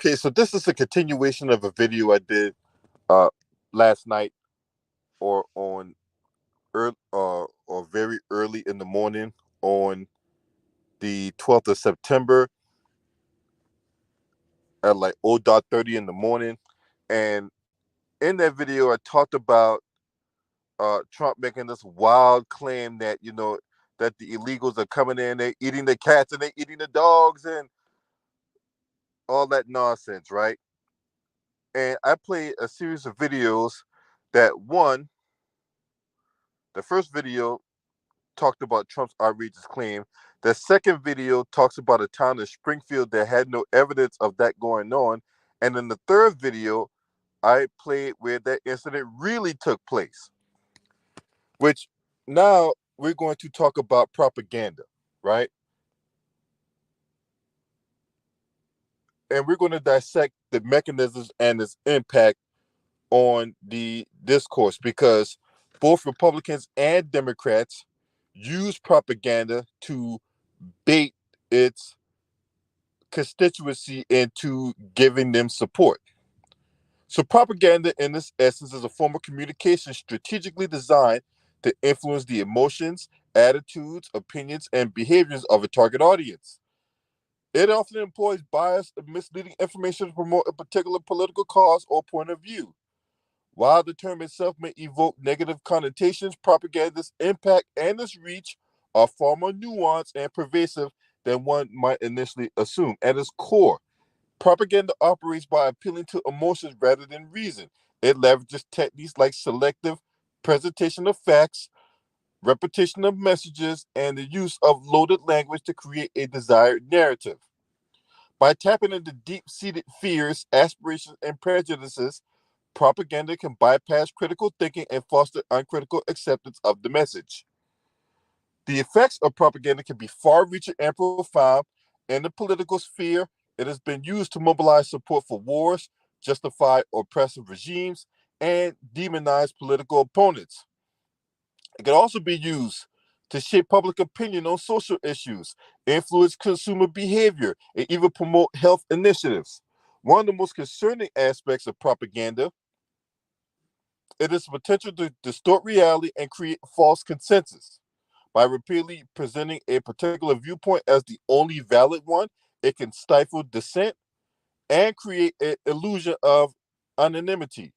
Okay, so this is a continuation of a video I did uh last night or on or very early in the morning on the 12th of September at like 0:30 in the morning. And in that video I talked about Trump making this wild claim that that the illegals are coming in, they're eating the cats and they're eating the dogs and all that nonsense, right? And I played a series of videos that the first video talked about Trump's outrageous claim. The second video talks about a town in Springfield that had no evidence of that going on. And in the third video, I played where that incident really took place, which now we're going to talk about propaganda, right? And we're going to dissect the mechanisms and its impact on the discourse, because both Republicans and Democrats use propaganda to bait its constituency into giving them support. So propaganda in this essence is a form of communication strategically designed to influence the emotions, attitudes, opinions, and behaviors of a target audience. It often employs biased and misleading information to promote a particular political cause or point of view. While the term itself may evoke negative connotations, propaganda's impact and its reach are far more nuanced and pervasive than one might initially assume. At its core, propaganda operates by appealing to emotions rather than reason. It leverages techniques like selective presentation of facts, repetition of messages, and the use of loaded language to create a desired narrative. By tapping into deep-seated fears, aspirations, and prejudices, propaganda can bypass critical thinking and foster uncritical acceptance of the message. The effects of propaganda can be far-reaching and profound. In the political sphere, it has been used to mobilize support for wars, justify oppressive regimes, and demonize political opponents. It can also be used to shape public opinion on social issues, influence consumer behavior, and even promote health initiatives. One of the most concerning aspects of propaganda, it is potential to distort reality and create false consensus. By repeatedly presenting a particular viewpoint as the only valid one, it can stifle dissent and create an illusion of anonymity.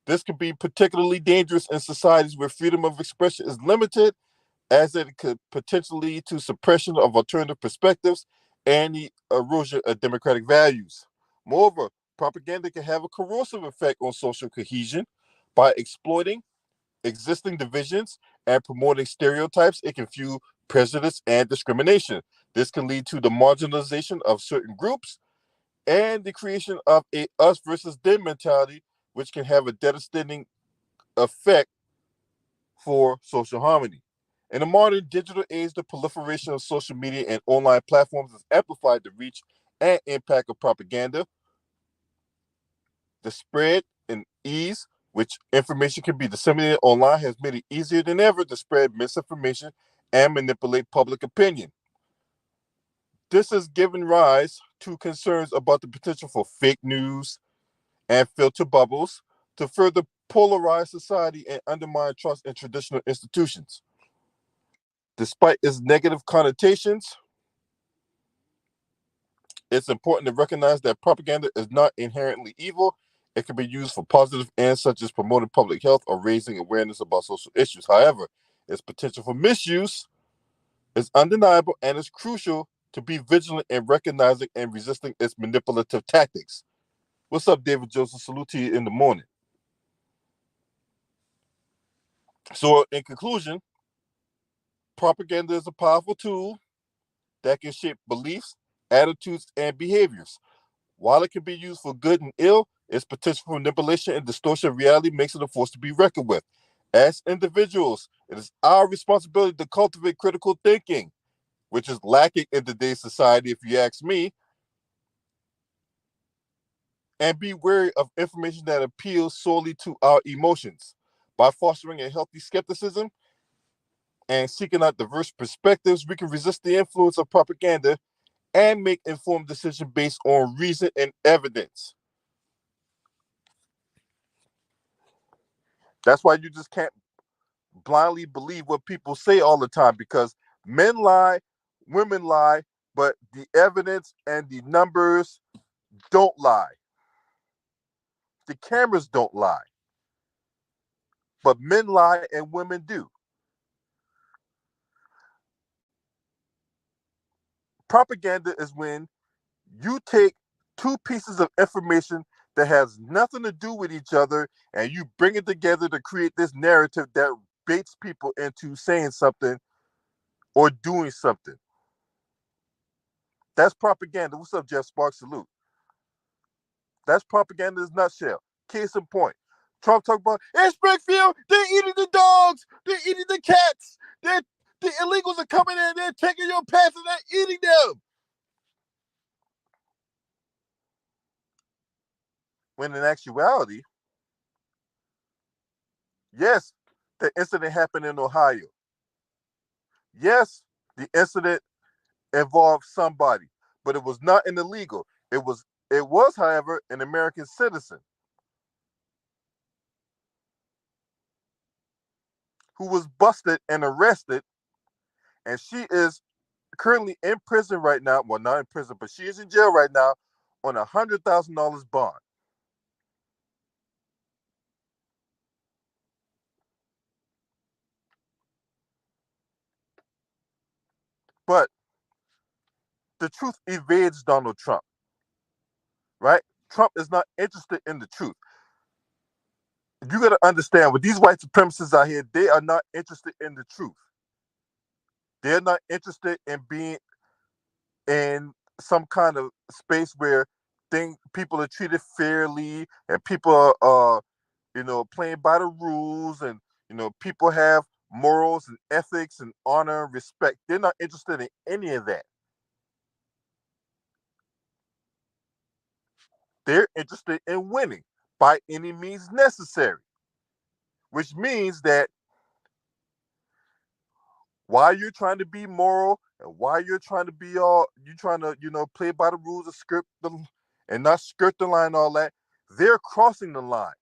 This can be particularly dangerous in societies where freedom of expression is limited, as it could potentially lead to suppression of alternative perspectives and the erosion of democratic values. Moreover, propaganda can have a corrosive effect on social cohesion by exploiting existing divisions and promoting stereotypes. It can fuel prejudice and discrimination. This can lead to the marginalization of certain groups and the creation of a us versus them mentality, which can have a devastating effect for social harmony. In the modern digital age, the proliferation of social media and online platforms has amplified the reach and impact of propaganda. The spread and ease which information can be disseminated online has made it easier than ever to spread misinformation and manipulate public opinion. This has given rise to concerns about the potential for fake news and filter bubbles to further polarize society and undermine trust in traditional institutions. Despite its negative connotations, it's important to recognize that propaganda is not inherently evil. It can be used for positive ends, such as promoting public health or raising awareness about social issues. However, its potential for misuse is undeniable, and it's crucial to be vigilant in recognizing and resisting its manipulative tactics. What's up, David Joseph? Salute to you in the morning. So, in conclusion, propaganda is a powerful tool that can shape beliefs, attitudes, and behaviors. While it can be used for good and ill, its potential for manipulation and distortion of reality makes it a force to be reckoned with. As individuals, it is our responsibility to cultivate critical thinking, which is lacking in today's society, if you ask me, and be wary of information that appeals solely to our emotions. By fostering a healthy skepticism and seeking out diverse perspectives, we can resist the influence of propaganda and make informed decisions based on reason and evidence. That's why you just can't blindly believe what people say all the time, because men lie, women lie, but the evidence and the numbers don't lie. The cameras don't lie, but men lie and women do. Propaganda is when you take two pieces of information that has nothing to do with each other and you bring it together to create this narrative that baits people into saying something or doing something. That's propaganda. What's up, Jeff Sparks? Salute. That's propaganda in a nutshell. Case in point. Trump talked about, in Springfield, they're eating the dogs, they're eating the cats, the illegals are coming in, they're taking your pets and they're eating them. When in actuality, yes, the incident happened in Ohio. Yes, the incident involved somebody, but it was not an illegal. It was, however, an American citizen who was busted and arrested, and she is currently in prison right now. Well, not in prison, but she is in jail right now on $100,000 bond. But the truth evades Donald Trump, right? Trump is not interested in the truth. You got to understand, with these white supremacists out here, they are not interested in the truth. They're not interested in being in some kind of space where people are treated fairly and people are playing by the rules, and people have morals and ethics and honor and respect. They're not interested in any of that. They're interested in winning by any means necessary, which means that while you're trying to be moral and while you're trying to be you're trying to play by the rules of and not skirt the line and all that, they're crossing the line.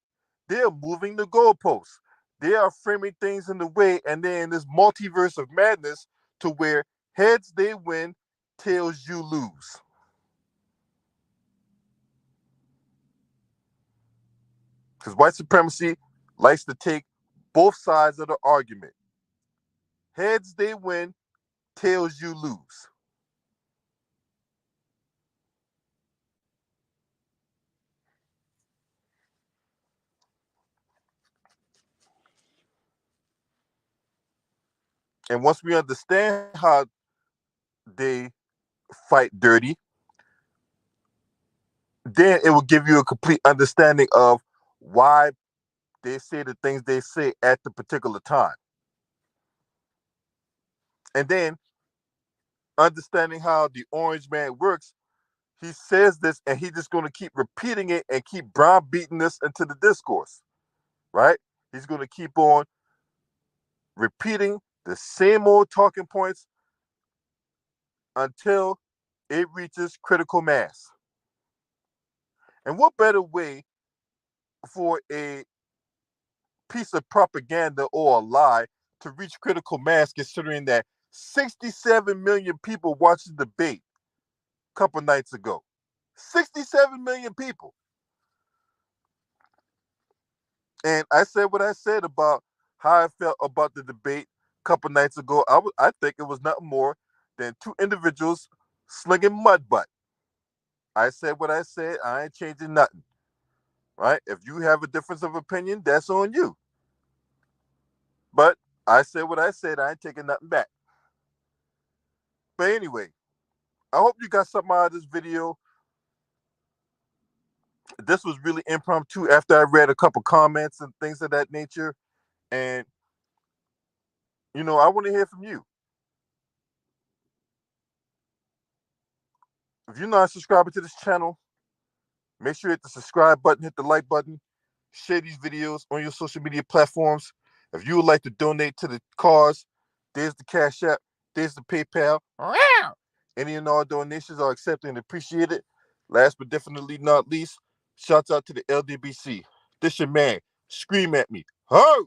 They're moving the goalposts. They are framing things in the way, and then this multiverse of madness to where heads they win, tails you lose. Because white supremacy likes to take both sides of the argument. Heads they win, tails you lose. And once we understand how they fight dirty, then it will give you a complete understanding of why they say the things they say at the particular time. And then understanding how the orange man works, he says this and he's just going to keep repeating it and keep browbeating this into the discourse, right? He's going to keep on repeating the same old talking points until it reaches critical mass. And what better way for a piece of propaganda or a lie to reach critical mass, considering that 67 million people watched the debate a couple nights ago? 67 million people. And I said what I said about how I felt about the debate a couple nights ago. I think it was nothing more than two individuals slinging mud butt. I said what I said. I ain't changing nothing. Right? If you have a difference of opinion, that's on you. But I said what I said. I ain't taking nothing back. But anyway, I hope you got something out of this video. This was really impromptu after I read a couple comments and things of that nature. And, I want to hear from you. If you're not subscribing to this channel, make sure you hit the subscribe button, hit the like button, share these videos on your social media platforms. If you would like to donate to the cause, there's the Cash App, there's the PayPal. Any and all donations are accepted and appreciated. Last but definitely not least, shouts out to the LDBC. This your man. Scream at me. Ho!